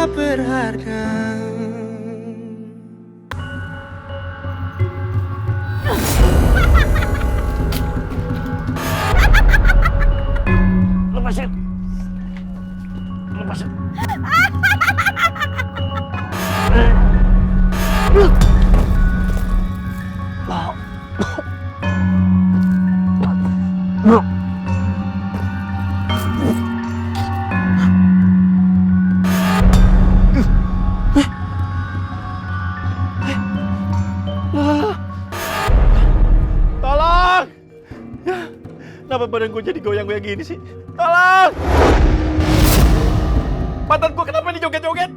tak berharga. Lepasin. Lepasin. Tolong! Ya, kenapa badan gue jadi goyang-goyang gini sih? Tolong! Pantat gue kenapa nih joget-joget?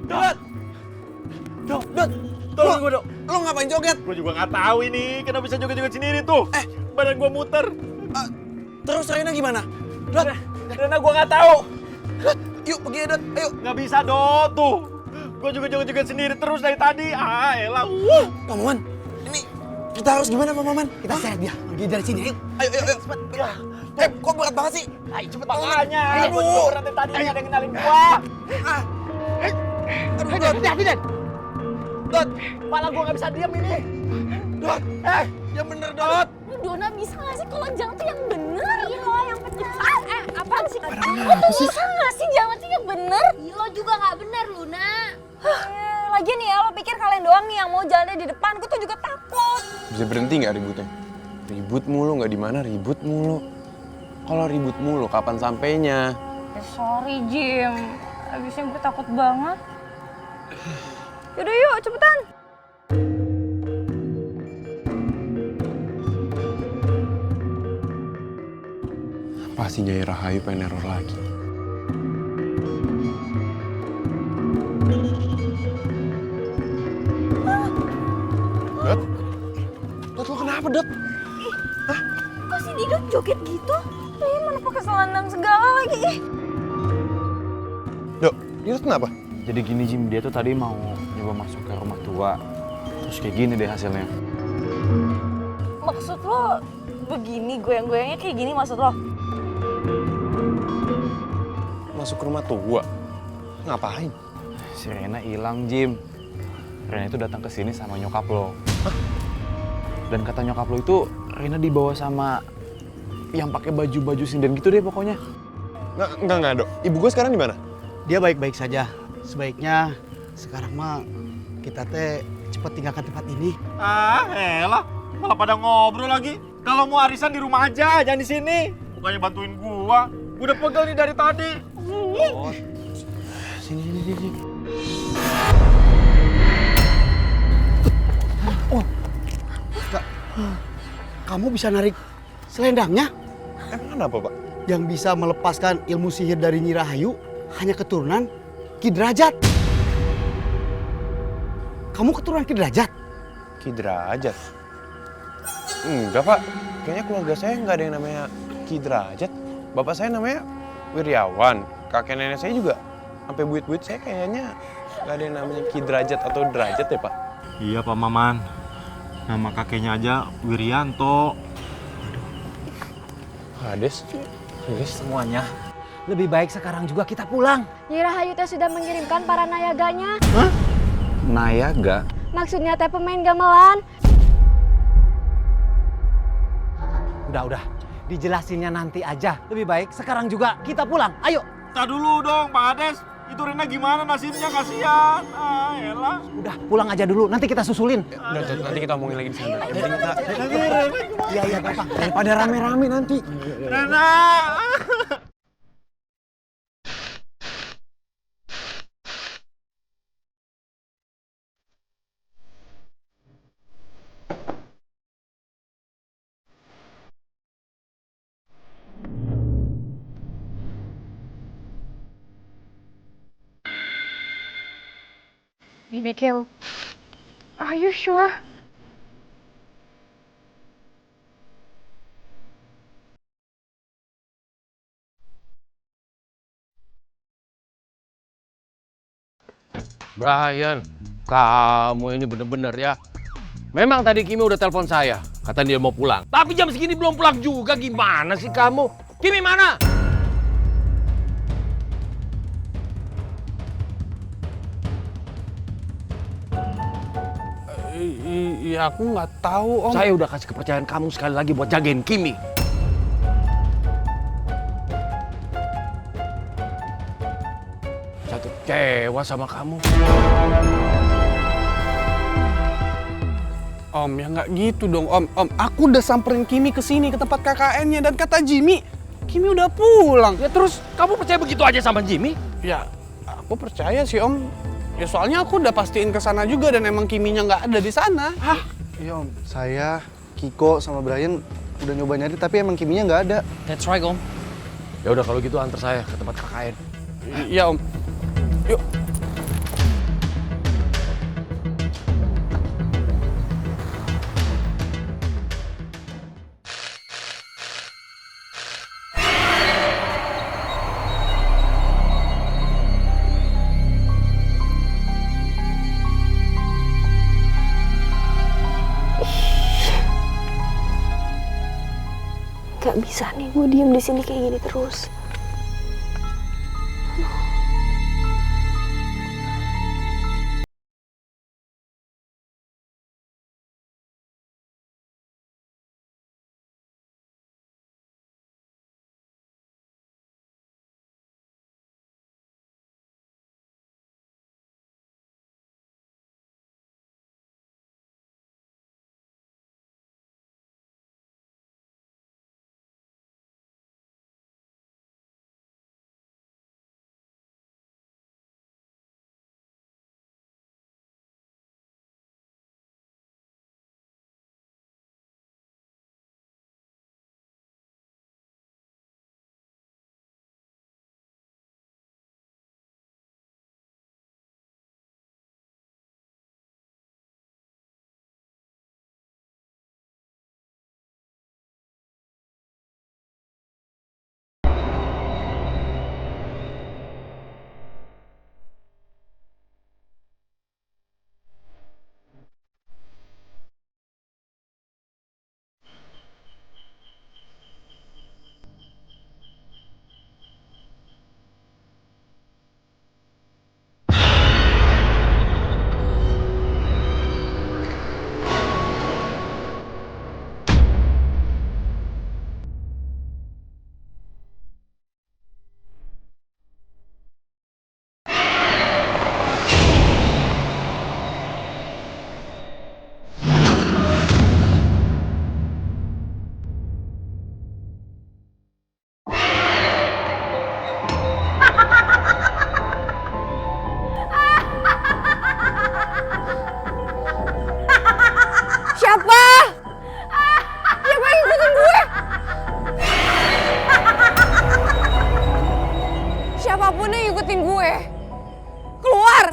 Dot! Dot! Tolong gue, Dok. Lo ngapain joget? Gue juga nggak tahu ini, kenapa bisa joget-joget sendiri tuh? Badan gue muter. Terus Raina gimana? Dot, Karena gue nggak tahu. yuk pergi ya Dot, ayo. Nggak bisa, Dot, tuh. Gue juga joget-joget sendiri terus dari tadi. Elah. Pak Maman, ini kita harus gimana Pak Maman? Kita seret dia, pergi dari sini, ayo. Ayo. Kok berat banget sih? Ayo cepet makanya. Ayo. Gue juga berat dari tadi, ada yang kenalin gue. Aduh, Dot. Dot, kepala gue nggak bisa diam ini. Dot, yang bener Dot. Dona bisa nggak sih kalau jalan tuh yang bener? Iya lo yang bener. Apaan sih? Lo tuh bisa nggak sih jalan tuh yang bener? Lo juga nggak bener Luna. Lagian nih ya lo pikir kalian doang nih yang mau jalannya di depan, gue tuh juga takut. Bisa berhenti nggak ributnya? Ribut mulu, nggak di mana ribut mulu. Kalau ribut mulu, kapan sampainya? Sorry Jim, abisnya gue takut banget. Yaudah yuk cepetan. Pasti Nyai Rahayu pengen neror lagi. Dot? Dot, lo kenapa, Dot? Kok si Didot joget gitu? Mana pakai selendang segala lagi. Dok, ini kenapa? Jadi gini Jim, dia tuh tadi mau nyoba masuk ke rumah tua. Terus kayak gini deh hasilnya. Maksud lo begini, goyang-goyangnya kayak gini maksud lo? Masuk ke rumah tua? Ngapain? Si Rena hilang Jim. Rena itu datang ke sini sama nyokap lo. Hah? Dan kata nyokap lo itu Rena dibawa sama yang pakai baju-baju sinden gitu deh pokoknya. Enggak, Dok. Ibu gue sekarang di mana? Dia baik-baik saja. Sebaiknya sekarang mah kita teh cepat tinggalkan tempat ini. Elah, malah pada ngobrol lagi. Kalau mau arisan di rumah aja, jangan di sini. Bukannya bantuin gua. Gua udah pegel nih dari tadi. Oh, sini. Oh, kamu bisa narik selendangnya? Emang kenapa, Pak? Yang bisa melepaskan ilmu sihir dari Nyi Rahayu hanya keturunan Ki Derajat. Kamu keturunan Ki Derajat? Ki Derajat? Enggak, Pak. Kayaknya keluarga saya nggak ada yang namanya Ki Derajat. Bapak saya namanya Wiryawan. Kakek nenek saya juga sampai buit-buit saya kayaknya nggak ada yang namanya Ki Derajat atau Derajat ya, Pak? Iya, Pak Maman. Nama kakeknya aja Wiryanto. Hades Semuanya. Lebih baik sekarang juga kita pulang. Nyi Rahayu teh sudah mengirimkan para nayaganya. Hah? Nayaga? Maksudnya teh pemain gamelan. Udah. Dijelasinnya nanti aja. Lebih baik sekarang juga kita pulang. Ayo. Tak dulu dong, Pak Hades. Itu Rena gimana nasibnya, kasihan. Elah. Udah pulang aja dulu. Nanti kita susulin. Nanti kita omongin lagi di sana. Jadi kita Iya gampang. daripada rame-rame nanti. Rena. Mikhail, are you sure? Brian, kamu ini bener-bener ya. Memang tadi Kimi udah telepon saya, kata dia mau pulang. Tapi jam segini belum pulang juga, gimana sih kamu? Kimi mana? Iya, aku nggak tahu, Om. Saya udah kasih kepercayaan kamu sekali lagi buat jagain Kimi. Saya tuh kecewa sama kamu. Om, ya nggak gitu dong, Om. Om, aku udah samperin Kimi ke sini ke tempat KKN-nya dan kata Jimmy, Kimi udah pulang. Ya terus kamu percaya begitu aja sama Jimmy? Ya, aku percaya sih, Om. Ya soalnya aku udah pastiin ke sana juga dan emang Kiminya nggak ada di sana. Hah? Iya Om, saya, Kiko, sama Brian udah nyoba nyari tapi emang Kiminya nggak ada. That's right, Om. Ya udah kalau gitu antar saya ke tempat KKN. Iya, Om. Yuk. Gak bisa nih gue diem di sini kayak gini terus. Siapa? Siapa yang ikutin gue? Siapapun yang ikutin gue, keluar!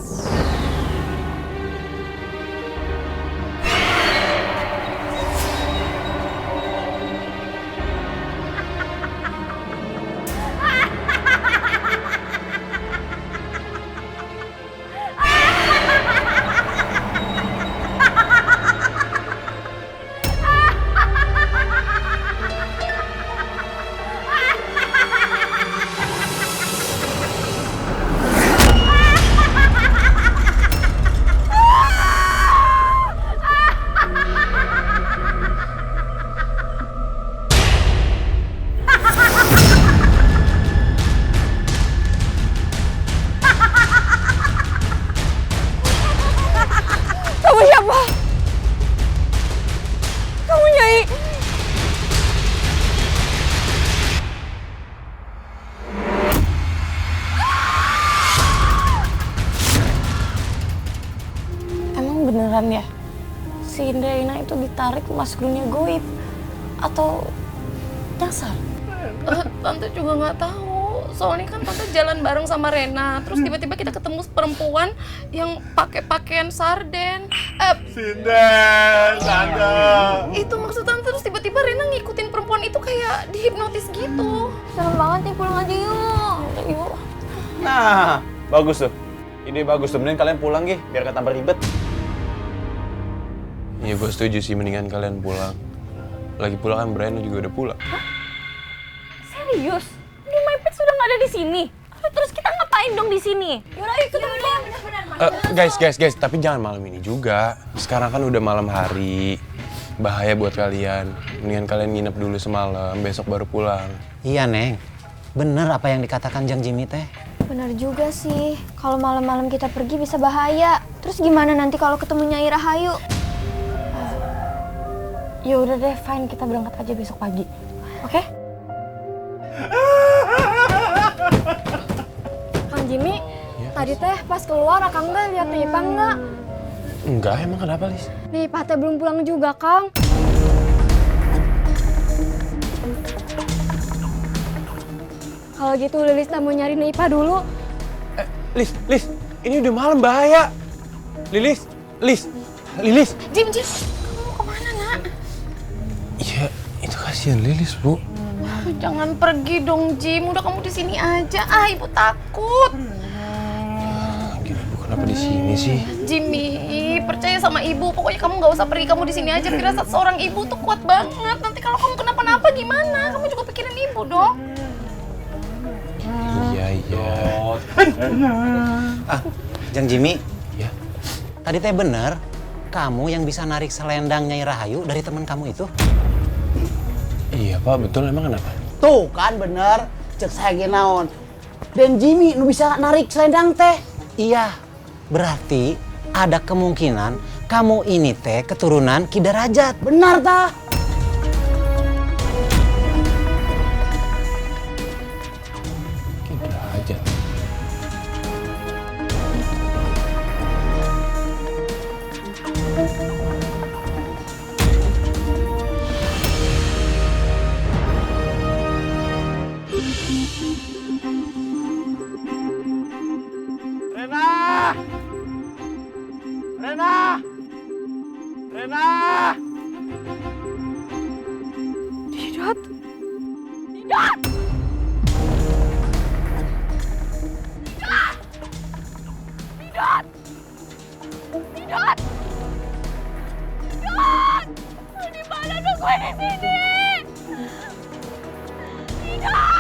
Kamu siapa? Kamu Nyai? Emang beneran ya? Si Indraina itu ditarik masuk dunia goib? Atau nyasar? Tante juga nggak tahu. Soalnya kan tante jalan bareng sama Rena, terus tiba-tiba kita ketemu perempuan yang pakai pakaian sarden. Sinden, tante. Itu maksud tante, terus tiba-tiba Rena ngikutin perempuan itu kayak dihipnotis gitu. Serem banget nih, pulang aja yuk. Yuk. Nah, bagus tuh. Ide bagus tuh, mending kalian pulang Gi, biar gak tambah ribet. Iya, gue setuju sih, mendingan kalian pulang. Lagi pula kan Brian juga udah pulang. Serius? Ini My Pet sudah nggak ada di sini. Terus kita ngapain dong di sini? Yaudah, ikut dong. Guys, tapi jangan malam ini juga. Sekarang kan udah malam hari. Bahaya buat kalian. Mendingan kalian nginep dulu semalam, besok baru pulang. Iya, Neng. Bener apa yang dikatakan Jang Jimmy teh. Bener juga sih. Kalau malam-malam kita pergi bisa bahaya. Terus gimana nanti kalau ketemu Nyai Rahayu? Ya udah deh, fine, kita berangkat aja besok pagi. Oke? Kang Jimmy, tadi teh pas keluar Akang teh lihat Nipah enggak? Enggak, emang kenapa, Lis? Nipah teh belum pulang juga, Kang. Kalau gitu Lilis mau nyari Nipah dulu. Lis, ini udah malam, bahaya. Lilis. Jim, kamu mau kemana, Nak? Iya, itu kasihan Lilis, Bu. Jangan pergi dong, Jim. Udah kamu di sini aja. Ibu takut. Gini, Bu, kenapa di sini sih? Jimmy, percaya sama ibu. Pokoknya kamu nggak usah pergi. Kamu di sini aja. Firasat seorang ibu tuh kuat banget. Nanti kalau kamu kenapa-napa gimana? Kamu juga pikirin ibu dong. Iya. Jang Jimmy. Ya. Tadi teh bener, kamu yang bisa narik selendang Nyai Rahayu dari teman kamu itu? Iya, Pak, betul. Emang kenapa? Tuh kan bener, cek saya ginaon. Dan Jimmy nu bisa narik selendang teh. Iya, berarti ada kemungkinan kamu ini teh keturunan Ki Darajat. Benar tah? Aja. Rena! Tidak. Di mana dong gue di sini? Tidak.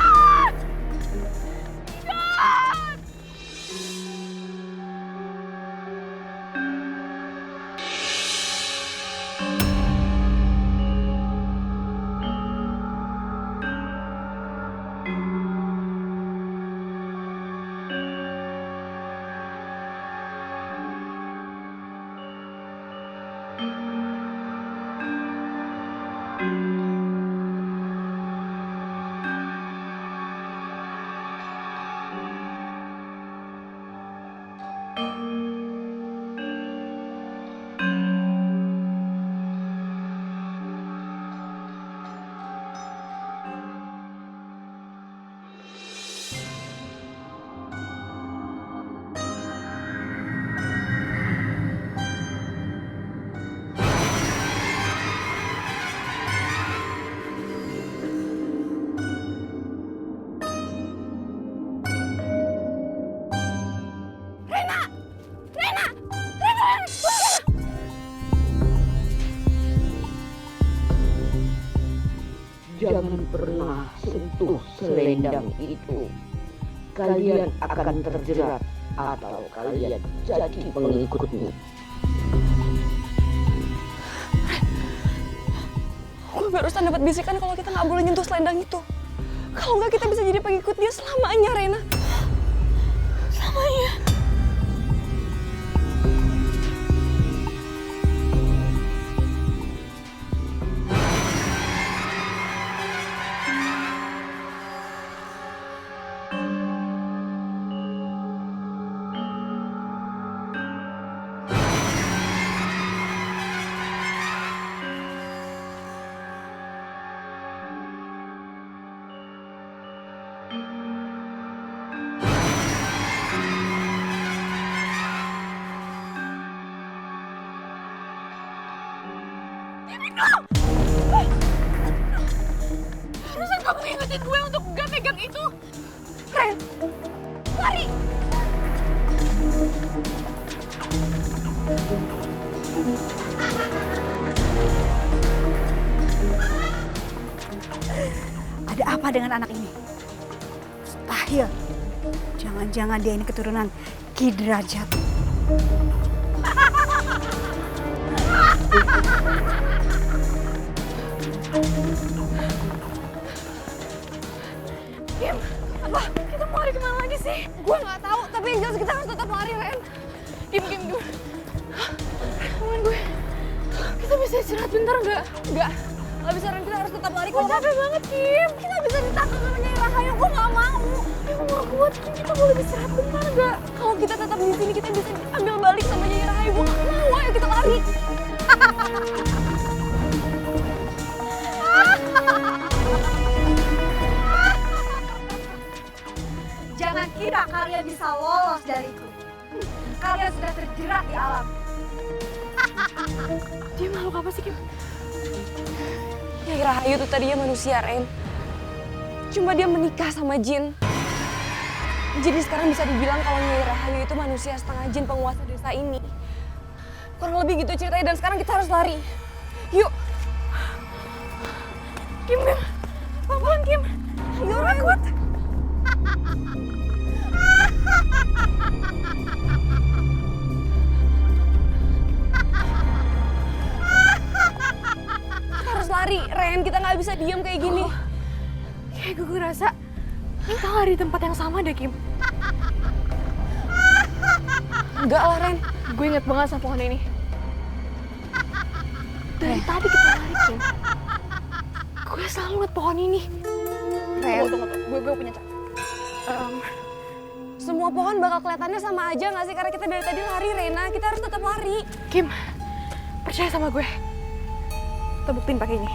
Jangan pernah sentuh selendang itu. Kalian akan terjerat atau kalian jadi pengikutmu. Gue barusan dapat bisikan kalau kita nggak boleh nyentuh selendang itu. Kalau nggak kita bisa jadi pengikut dia selamanya, Rena. Selamanya. Harusan kamu ingetin gue untuk gak pegang itu. Ren, lari. Ada apa dengan anak ini? Mustahil. Jangan-jangan dia ini keturunan Ki Derajat. Kim, apa? Kita mau lari kemana lagi sih? Gue nggak tahu, tapi yang jelas kita harus tetap lari, Ren. Kim. Temen gue, kita bisa istirahat bentar nggak? Nggak bisa, Ren. Kita harus tetap lari. Gue capek banget, Kim. Kita bisa ditangkap sama Nyai Rahayu. Gue nggak mau. Gue nggak kuat, Kim. Kita boleh istirahat bentar nggak? Kalau kita tetap di sini, kita bisa ambil balik sama Nyai Rahayu. Gue nggak mau. Ayo kita lari. Jangan kira kalian bisa lolos dariku. Kalian sudah terjerat di alam. Dia makhluk apa sih, Kim? Nyai Rahayu tuh tadinya manusia, Ren. Cuma dia menikah sama jin. Jadi sekarang bisa dibilang kalau Nyai Rahayu itu manusia setengah jin penguasa desa ini. Kurang lebih gitu ceritanya, dan sekarang kita harus lari. Yuk. Kim. Pelan-pelan, Kim. Ayo, Ren. Kuat. Kita harus lari, Ren. Kita nggak bisa diem kayak gini. Kayak gue ngerasa kita lari di tempat yang sama deh, Kim. Enggak lah, Ren. Gue inget banget sama pohon ini. Dari tadi kita lari, Kim. Gue selalu ngeliat pohon ini. Ren, tunggu. Gue punya cara. Semua pohon bakal kelihatannya sama aja nggak sih? Karena kita dari tadi lari, Rena. Kita harus tetap lari. Kim, percaya sama gue. Kita buktiin pakai ini.